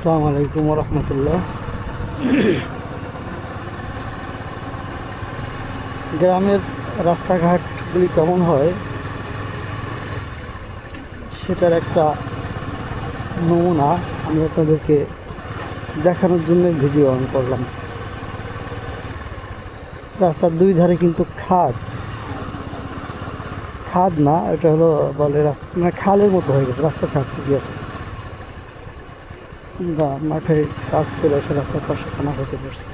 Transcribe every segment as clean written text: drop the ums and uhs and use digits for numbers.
আসসালামু আলাইকুম রহমতুল্লাহ। গ্রামের রাস্তাঘাটগুলি কেমন হয় সেটার একটা নমুনা আমি আপনাদেরকে দেখানোর জন্য ভিডিও অন করলাম। রাস্তার দুই ধারে কিন্তু খাদ খাদ না, এটা হলো বলে রাস্তা মানে খালের মতো হয়ে গেছে। রাস্তা খাদ ঠিকই আছে, মাঠে কাজ করে এসে রাস্তার পাশে খানা হতে পড়ছে।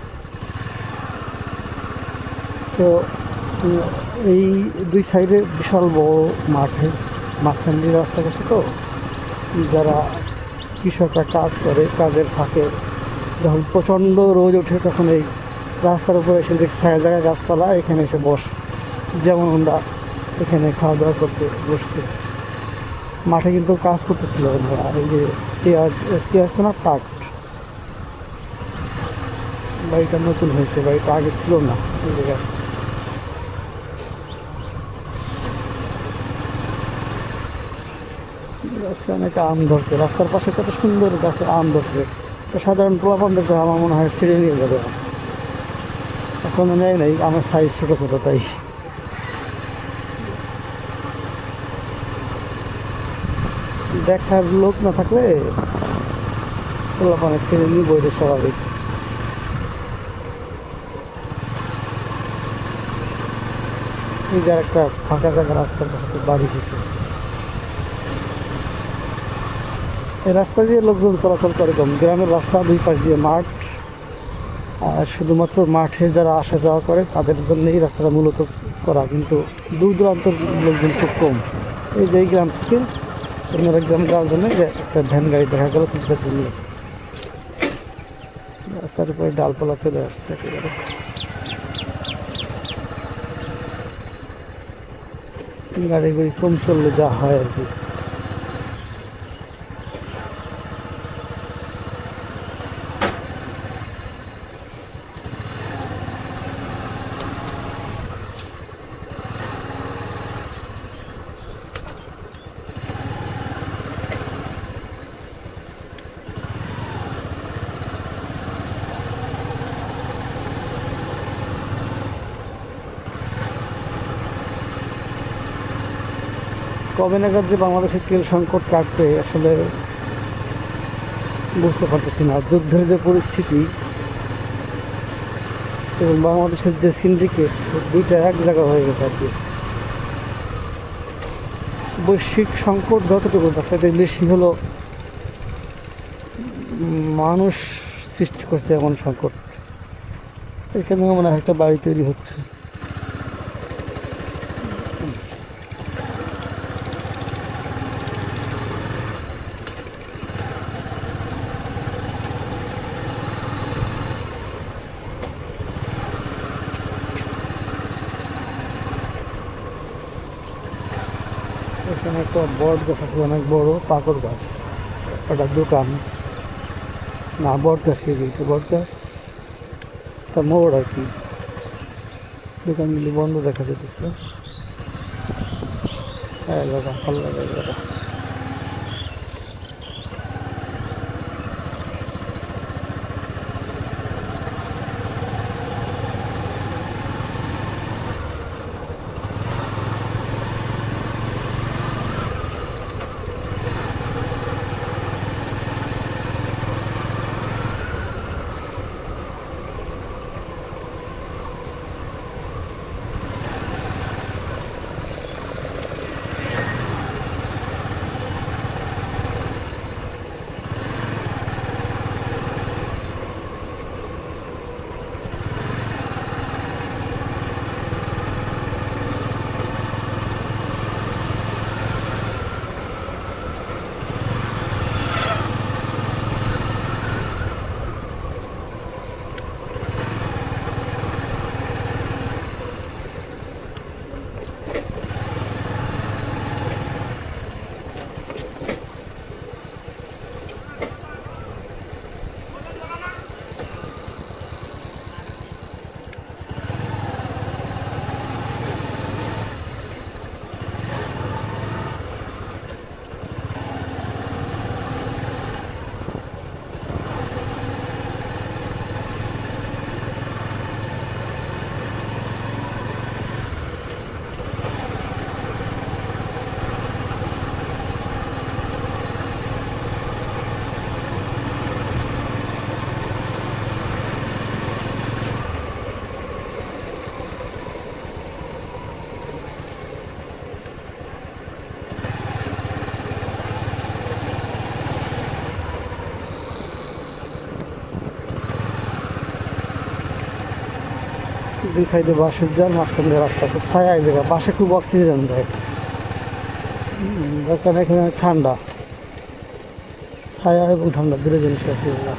তো এই দুই সাইডে বিশাল বড় মাঠে মাঝখান দিয়ে রাস্তা গেছে। তো যারা কৃষকরা কাজ করে, কাজের ফাঁকে যখন প্রচণ্ড রোদ ওঠে তখন এই রাস্তার উপরে এসে যে ছায়া জায়গায় গাছপালা, এখানে এসে বসে। যেমন আমরা এখানে খাওয়া দাওয়া করতে বসছি। মাঠে কিন্তু কাজ করতেছিল ওনারা, এই যে পেঁয়াজ তো না, পাট। বাড়িটা নতুন হয়েছে, বাড়িটা আগে ছিল না এই জায়গায়। গাছে অনেক আম ধরছে, রাস্তার পাশে কত সুন্দর গাছে আম ধরছে। তো সাধারণ পোলাপানদেরকে আমার মনে হয় ছিঁড়ে নিয়ে যাবে, এখনো নেয় নাই, আমার সাইজ ছোটো ছোটো তাই। দেখার লোক না থাকলে পোলাপানে ছিঁড়ে নিয়ে বইতে স্বাভাবিক। এই যে একটা ফাঁকা জায়গা, রাস্তার পাশে বাড়ি কিছু। এই রাস্তা দিয়ে লোকজন চলাচল করে কম। গ্রামের রাস্তা দুই পাশ দিয়ে মাঠ, আর শুধুমাত্র মাঠে যারা আসা যাওয়া করে তাদের জন্য এই রাস্তাটা মূলত করা, কিন্তু দূর দূরান্তর লোকজন খুব কম। এই যে এই গ্রাম থেকে অন্য এক গ্রামে যাওয়ার জন্য যে একটা ভ্যান গাড়ি দেখা গেল তিনটার জন্য। রাস্তার উপরে ডালপালা চলে আসছে একেবারে। গাড়ি গাড়ি কম চললে যা হয় আর কি। কবে নাগাদ যে বাংলাদেশের তেল সংকট কাটবে আসলে বুঝতে পারতেছি না। যুদ্ধের যে পরিস্থিতি এবং বাংলাদেশের যে সিন্ডিকেট, দুইটা এক জায়গা হয়ে গেছে আর কি। বৈশ্বিক সংকট যতটুকু তাতে বেশি হলো মানুষ সৃষ্টি করছে এমন সংকট। এখানে মনে হয় একটা বাড়ি তৈরি হচ্ছে। এখানে একটা বট গাছ আছে, অনেক বড় পাকড় গাছ। একটা দোকান, না বট গাছ, বট গাছ একটা মোড় আর কি। দোকানগুলি বন্ধ দেখা যেতেছে। ভালো লাগে। দুই সাইডে বাঁশের জাল, মাঝখান দিয়ে রাস্তা, খুব ছায়া এই জায়গা, বাসে খুব অক্সিজেন দেয়। কারণ এখানে ঠান্ডা, ছায়া এবং ঠান্ডা দুটো জিনিস আছে এগুলা।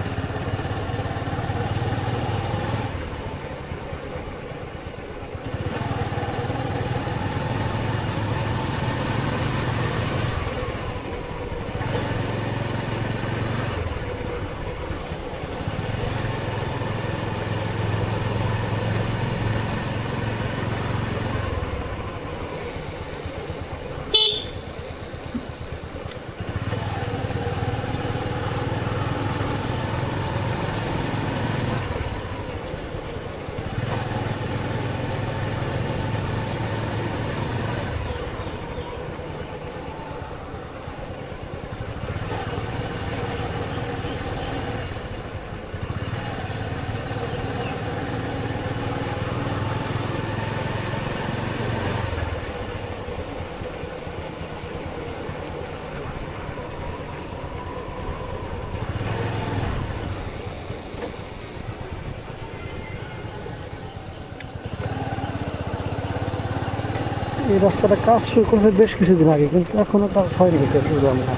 এই রাস্তাটা কাজ শুরু করেছে বেশ কিছুদিন আগে, কিন্তু এখনো কাজ হয়নি, বুঝলাম না।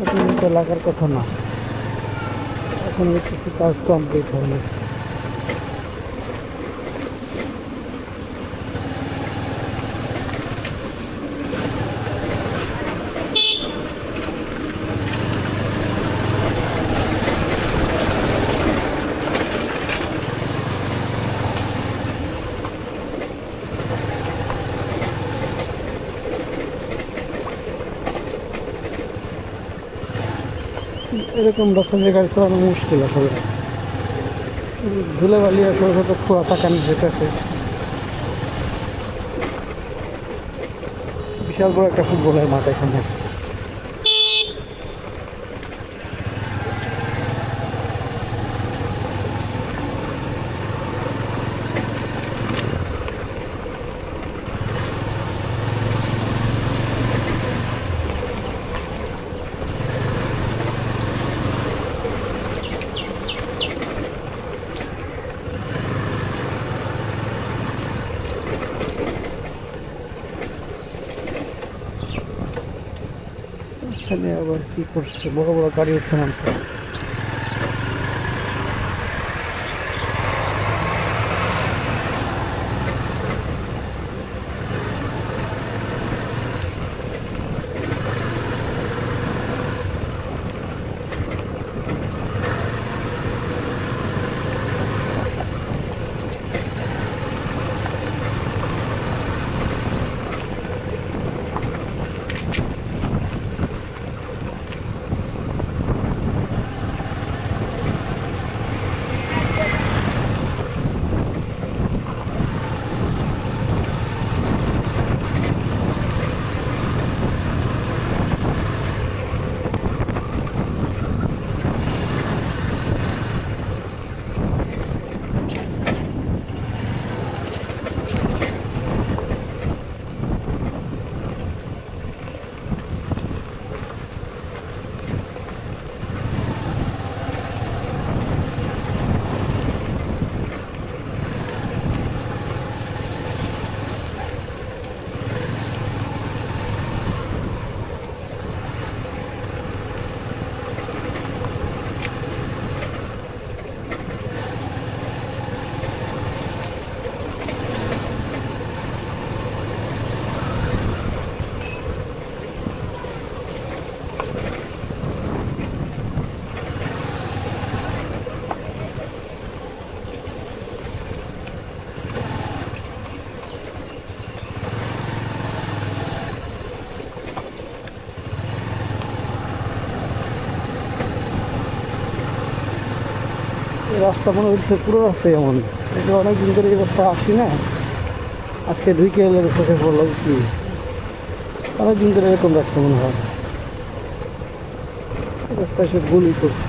এখন তো লাগার কথা না, এখন দেখতেছি কাজ কমপ্লিট হয়নি। এরকম রাস্তা দিয়ে গাড়ি চালানো মুশকিল আসলে, ধুলাবালি আছে, ছোট কুয়াশা কানি যেতেছে। বিশাল বড় একটা ফুটবলের মাঠ এখানে। এখানে আবার কি করছে, বড় বড় গাড়ি উঠছে নামছে। রাস্তা মনে হচ্ছে পুরো রাস্তায় এমন, এটা অনেকদিন ধরে এই রাস্তায় আসি না, আজকে ঢুকে এলে চোখে পড়লো কি অনেকদিন ধরে এরকম রাস্তা মনে হয়। রাস্তায় সব গুলি করছে।